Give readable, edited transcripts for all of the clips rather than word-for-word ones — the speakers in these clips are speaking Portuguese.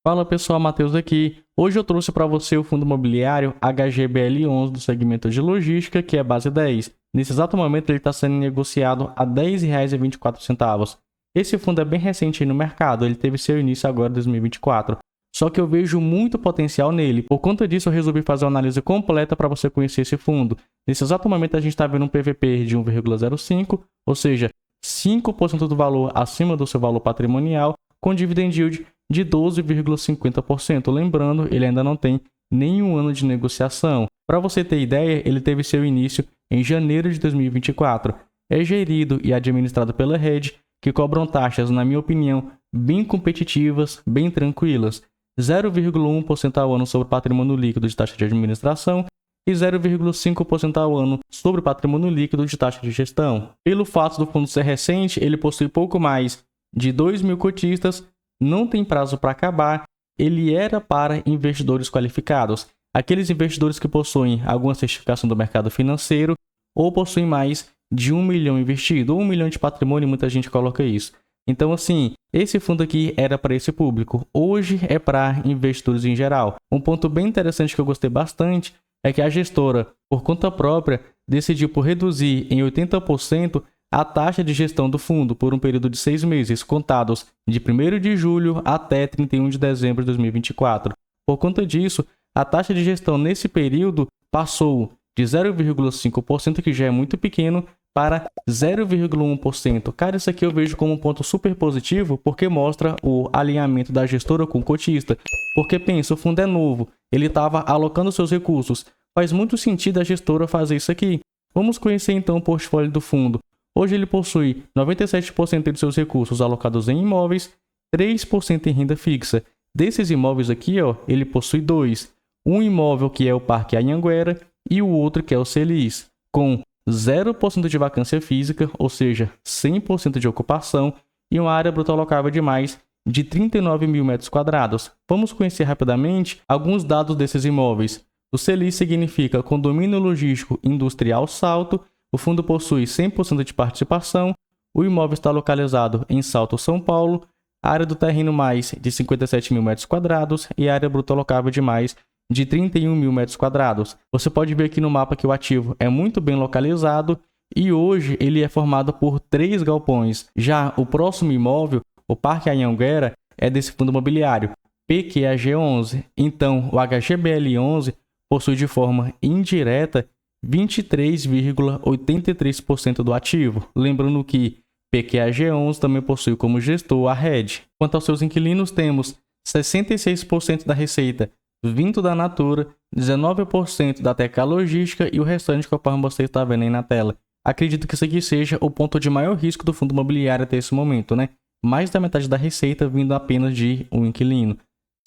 Fala pessoal, Matheus aqui. Hoje eu trouxe para você o fundo imobiliário HGBL11 do segmento de logística, que é base 10. Nesse exato momento ele está sendo negociado a R$ 10,24. Esse fundo é bem recente aí no mercado, ele teve seu início agora em 2024. Só que eu vejo muito potencial nele. Por conta disso eu resolvi fazer uma análise completa para você conhecer esse fundo. Nesse exato momento a gente está vendo um PVP de 1,05, ou seja, 5% do valor acima do seu valor patrimonial, com dividend yield de 12,50%. Lembrando, ele ainda não tem nenhum ano de negociação. Para você ter ideia, ele teve seu início em janeiro de 2024. É gerido e administrado pela Rede, que cobram taxas, na minha opinião, bem competitivas, bem tranquilas. 0,1% ao ano sobre patrimônio líquido de taxa de administração e 0,5% ao ano sobre patrimônio líquido de taxa de gestão. Pelo fato do fundo ser recente, ele possui pouco mais de 2.000 cotistas, não tem prazo para acabar, ele era para investidores qualificados, aqueles investidores que possuem alguma certificação do mercado financeiro ou possuem mais de 1 milhão investido, ou 1 milhão de patrimônio, muita gente coloca isso. Então, assim, esse fundo aqui era para esse público, hoje é para investidores em geral. Um ponto bem interessante que eu gostei bastante é que a gestora, por conta própria, decidiu por reduzir em 80% a taxa de gestão do fundo por um período de 6 meses, contados de 1º de julho até 31 de dezembro de 2024. Por conta disso, a taxa de gestão nesse período passou de 0,5%, que já é muito pequeno, para 0,1%. Cara, isso aqui eu vejo como um ponto super positivo, porque mostra o alinhamento da gestora com o cotista. Porque pensa, o fundo é novo, ele estava alocando seus recursos. Faz muito sentido a gestora fazer isso aqui. Vamos conhecer então o portfólio do fundo. Hoje ele possui 97% de seus recursos alocados em imóveis, 3% em renda fixa. Desses imóveis aqui, ele possui dois. Um imóvel que é o Parque Anhanguera e o outro que é o Celis, com 0% de vacância física, ou seja, 100% de ocupação, e uma área bruta alocável de mais de 39 mil metros quadrados. Vamos conhecer rapidamente alguns dados desses imóveis. O Celis significa Condomínio Logístico Industrial Salto. O fundo possui 100% de participação, o imóvel está localizado em Salto, São Paulo, a área do terreno mais de 57 mil metros quadrados e a área bruta alocável de mais de 31 mil metros quadrados. Você pode ver aqui no mapa que o ativo é muito bem localizado e hoje ele é formado por 3 galpões. Já o próximo imóvel, o Parque Anhanguera, é desse fundo imobiliário, PQAG11. Então, o HGBL11 possui de forma indireta 23,83% do ativo. Lembrando que PQAG11 também possui como gestor a Rede. Quanto aos seus inquilinos, temos 66% da receita vindo da Natura, 19% da TK Logística e o restante conforme você está vendo aí na tela. Acredito que isso aqui seja o ponto de maior risco do fundo imobiliário até esse momento, né? Mais da metade da receita vindo apenas de um inquilino.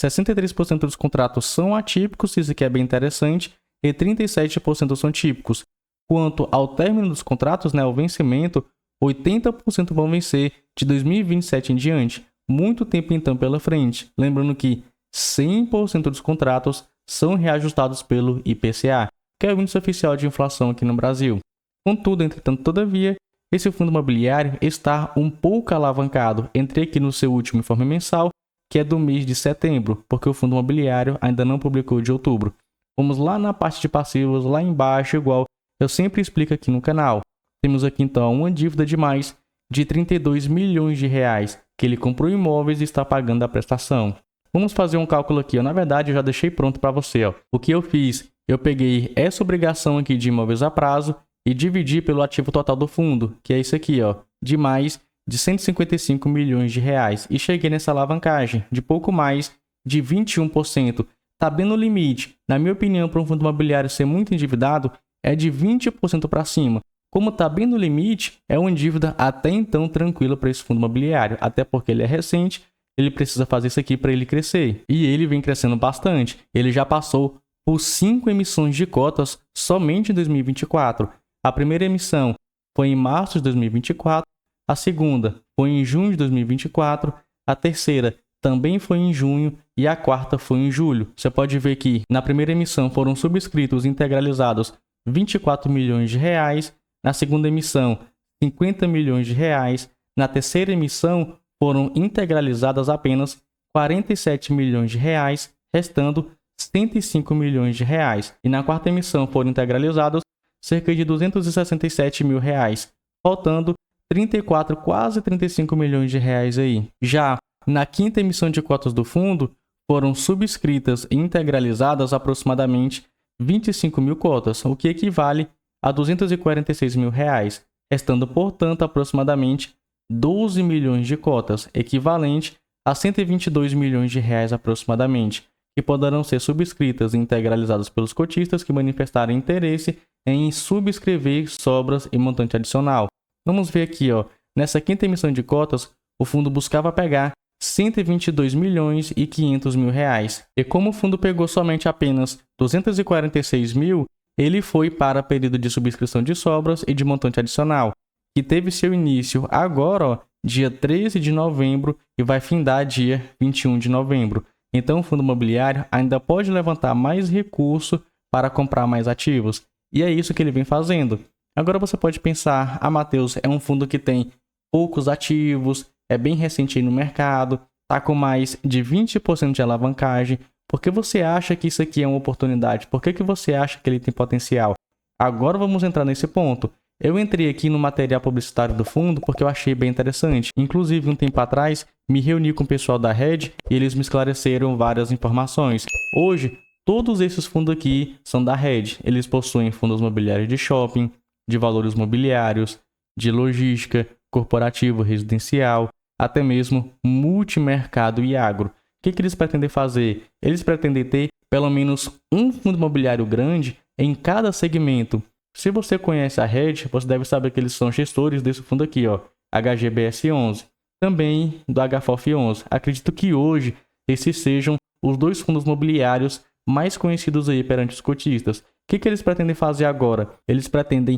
63% dos contratos são atípicos, isso aqui é bem interessante, e 37% são típicos. Quanto ao término dos contratos, o vencimento, 80% vão vencer de 2027 em diante. Muito tempo então pela frente. Lembrando que 100% dos contratos são reajustados pelo IPCA, que é o índice oficial de inflação aqui no Brasil. Contudo, entretanto, todavia, esse fundo imobiliário está um pouco alavancado. Entrei aqui no seu último informe mensal, que é do mês de setembro, porque o fundo imobiliário ainda não publicou de outubro. Vamos lá na parte de passivos, lá embaixo, igual eu sempre explico aqui no canal. Temos aqui então uma dívida de mais de 32 milhões de reais, que ele comprou imóveis e está pagando a prestação. Vamos fazer um cálculo aqui, na verdade eu já deixei pronto para você. O que eu fiz? Eu peguei essa obrigação aqui de imóveis a prazo e dividi pelo ativo total do fundo, que é isso aqui, de mais de 155 milhões de reais. E cheguei nessa alavancagem de pouco mais de 21%. Está bem no limite. Na minha opinião, para um fundo imobiliário ser muito endividado, é de 20% para cima. Como está bem no limite, é uma dívida até então tranquila para esse fundo imobiliário, até porque ele é recente, ele precisa fazer isso aqui para ele crescer. E ele vem crescendo bastante. Ele já passou por 5 emissões de cotas somente em 2024. A primeira emissão foi em março de 2024, a segunda foi em junho de 2024, a terceira também foi em junho e a quarta foi em julho. Você pode ver que na primeira emissão foram subscritos e integralizados 24 milhões de reais, na segunda emissão 50 milhões de reais, na terceira emissão foram integralizadas apenas 47 milhões de reais, restando 105 milhões de reais. E na quarta emissão foram integralizados cerca de 267 mil reais, faltando 34, quase 35 milhões de reais aí. Já na quinta emissão de cotas do fundo, foram subscritas e integralizadas aproximadamente 25 mil cotas, o que equivale a 246 mil reais, restando, portanto, aproximadamente 12 milhões de cotas, equivalente a 122 milhões de reais aproximadamente, que poderão ser subscritas e integralizadas pelos cotistas que manifestarem interesse em subscrever sobras e montante adicional. Vamos ver aqui, nessa quinta emissão de cotas, o fundo buscava pegar 122 milhões e 500 mil reais. E como o fundo pegou somente apenas 246 mil, ele foi para período de subscrição de sobras e de montante adicional, que teve seu início agora, dia 13 de novembro, e vai findar dia 21 de novembro. Então o fundo imobiliário ainda pode levantar mais recurso para comprar mais ativos. E é isso que ele vem fazendo. Agora você pode pensar, Matheus, é um fundo que tem poucos ativos, é bem recente aí no mercado, está com mais de 20% de alavancagem. Por que você acha que isso aqui é uma oportunidade? Por que você acha que ele tem potencial? Agora vamos entrar nesse ponto. Eu entrei aqui no material publicitário do fundo porque eu achei bem interessante. Inclusive, um tempo atrás, me reuni com o pessoal da Red e eles me esclareceram várias informações. Hoje, todos esses fundos aqui são da Red. Eles possuem fundos imobiliários de shopping, de valores mobiliários, de logística, corporativo, residencial, até mesmo multimercado e agro. O que eles pretendem fazer? Eles pretendem ter pelo menos um fundo imobiliário grande em cada segmento. Se você conhece a Red, você deve saber que eles são gestores desse fundo aqui, HGBS11, também do HFOF11. Acredito que hoje esses sejam os dois fundos imobiliários mais conhecidos aí perante os cotistas. O que eles pretendem fazer agora? Eles pretendem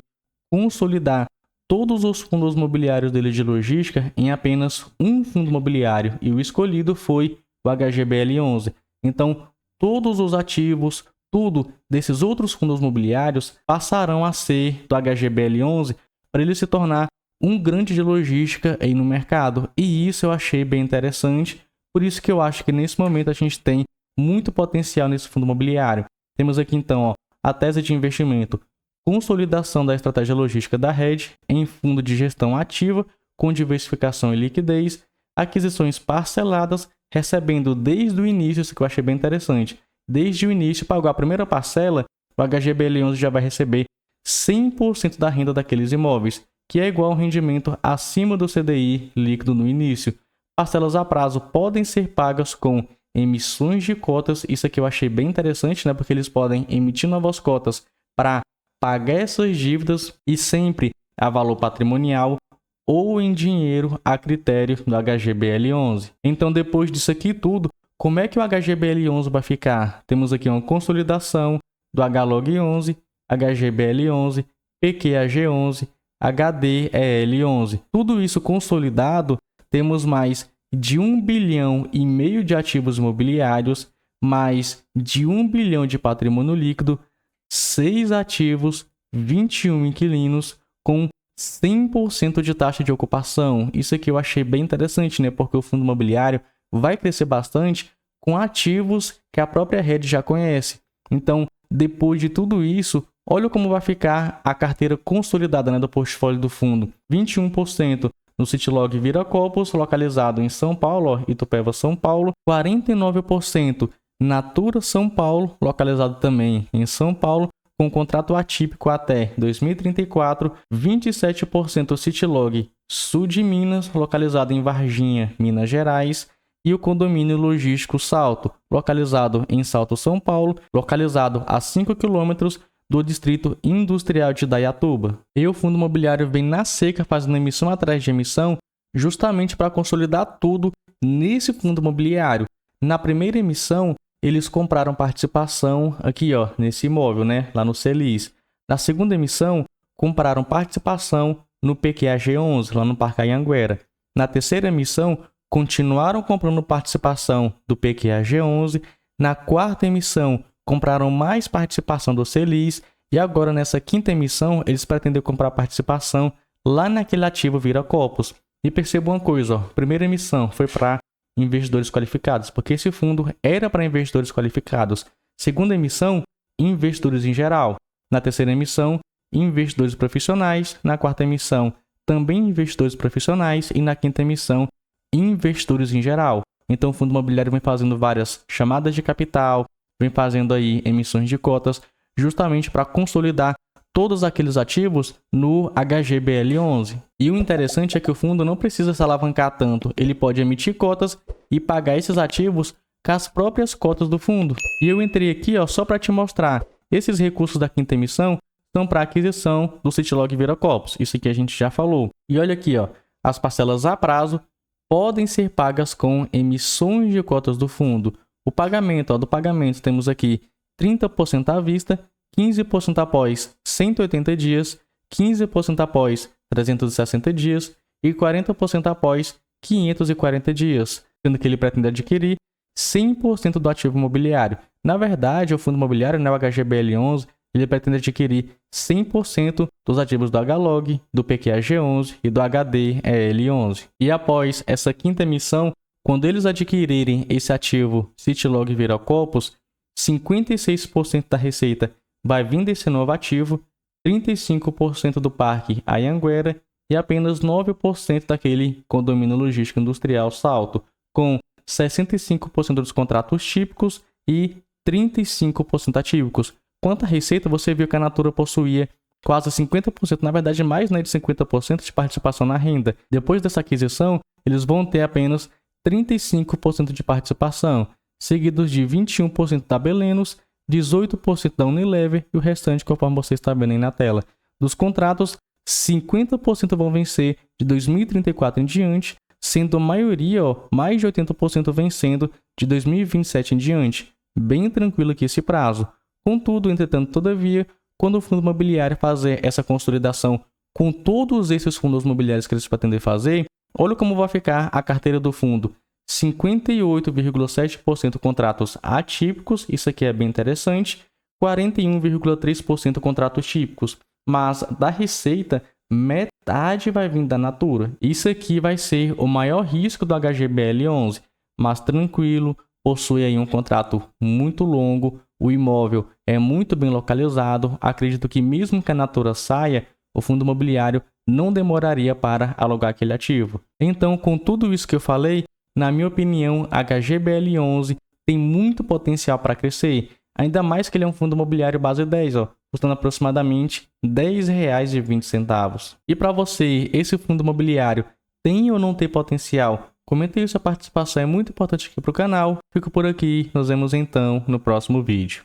consolidar todos os fundos imobiliários dele de logística em apenas um fundo imobiliário, e o escolhido foi o HGBL11. Então, todos os ativos, tudo desses outros fundos imobiliários passarão a ser do HGBL11 para ele se tornar um grande de logística aí no mercado. E isso eu achei bem interessante, por isso que eu acho que nesse momento a gente tem muito potencial nesse fundo imobiliário. Temos aqui então a tese de investimento: consolidação da estratégia logística da Red em fundo de gestão ativa com diversificação e liquidez, aquisições parceladas, recebendo desde o início, isso que eu achei bem interessante, desde o início, pagou a primeira parcela, o HGBL11 já vai receber 100% da renda daqueles imóveis, que é igual ao rendimento acima do CDI líquido no início. Parcelas a prazo podem ser pagas com emissões de cotas, isso aqui eu achei bem interessante, né? Porque eles podem emitir novas cotas para pagar essas dívidas e sempre a valor patrimonial ou em dinheiro a critério do HGBL11. Então, depois disso aqui tudo, como é que o HGBL11 vai ficar? Temos aqui uma consolidação do HLOG11, HGBL11, PQAG11, HDEL11. Tudo isso consolidado, temos mais de 1,5 bilhão de ativos imobiliários, mais de 1 bilhão de patrimônio líquido, 6 ativos, 21 inquilinos, com 100% de taxa de ocupação. Isso aqui eu achei bem interessante, né? Porque o fundo imobiliário vai crescer bastante com ativos que a própria rede já conhece. Então, depois de tudo isso, olha como vai ficar a carteira consolidada, né, do portfólio do fundo. 21% no Citylog Viracopos, localizado em São Paulo, Itupeva, São Paulo. 49% Natura São Paulo, localizado também em São Paulo, com contrato atípico até 2034. 27% Citylog Sul de Minas, localizado em Varginha, Minas Gerais. E o condomínio logístico Salto, localizado em Salto, São Paulo, localizado a 5 km do distrito industrial de Dayatuba. E o fundo imobiliário vem na seca fazendo emissão atrás de emissão, justamente para consolidar tudo nesse fundo imobiliário. Na primeira emissão, eles compraram participação aqui, nesse imóvel, né, lá no Celis. Na segunda emissão, compraram participação no PQAG11, lá no Parque Anhanguera. Na terceira emissão, continuaram comprando participação do PQAG11. Na quarta emissão, compraram mais participação do Celis. E agora, nessa quinta emissão, eles pretendem comprar participação lá naquele ativo Viracopos. E perceba uma coisa, primeira emissão foi para investidores qualificados, porque esse fundo era para investidores qualificados. Segunda emissão, investidores em geral. Na terceira emissão, investidores profissionais. Na quarta emissão, também investidores profissionais. E na quinta emissão, investidores em geral. Então, o fundo imobiliário vem fazendo várias chamadas de capital, vem fazendo aí emissões de cotas, justamente para consolidar todos aqueles ativos no HGBL11. E o interessante é que o fundo não precisa se alavancar tanto. Ele pode emitir cotas e pagar esses ativos com as próprias cotas do fundo. E eu entrei aqui só para te mostrar. Esses recursos da quinta emissão são para aquisição do Citilog Viracopos. Isso aqui a gente já falou. E olha aqui, as parcelas a prazo podem ser pagas com emissões de cotas do fundo. O pagamento, do pagamento temos aqui 30% à vista, 15% após 180 dias, 15% após 360 dias e 40% após 540 dias, sendo que ele pretende adquirir 100% do ativo imobiliário. Na verdade, o fundo imobiliário, o HGBL11, ele pretende adquirir 100% dos ativos do HLOG, do PQAG11 e do HDEL11. E após essa quinta emissão, quando eles adquirirem esse ativo Citilog Viracopos, 56% da receita vai vir desse novo ativo, 35% do parque Anhanguera e apenas 9% daquele condomínio logístico industrial Salto, com 65% dos contratos típicos e 35% atípicos. Quanto à receita, você viu que a Natura possuía quase 50%, na verdade mais de 50% de participação na renda. Depois dessa aquisição, eles vão ter apenas 35% de participação, seguidos de 21% da Belenos, 18% da Unilever e o restante conforme você está vendo aí na tela. Dos contratos, 50% vão vencer de 2034 em diante, sendo a maioria, mais de 80% vencendo de 2027 em diante. Bem tranquilo aqui esse prazo. Contudo, entretanto, todavia, quando o fundo imobiliário fazer essa consolidação com todos esses fundos imobiliários que eles pretendem fazer, olha como vai ficar a carteira do fundo. 58,7% contratos atípicos, isso aqui é bem interessante, 41,3% contratos típicos, mas da receita, metade vai vir da Natura. Isso aqui vai ser o maior risco do HGBL11, mas tranquilo, possui aí um contrato muito longo, o imóvel é muito bem localizado, acredito que mesmo que a Natura saia, o fundo imobiliário não demoraria para alugar aquele ativo. Então, com tudo isso que eu falei, na minha opinião, HGBL11 tem muito potencial para crescer, ainda mais que ele é um fundo imobiliário base 10, custando aproximadamente R$ 10,20. E para você, esse fundo imobiliário tem ou não tem potencial? Comente aí, sua participação é muito importante aqui para o canal. Fico por aqui, nos vemos então no próximo vídeo.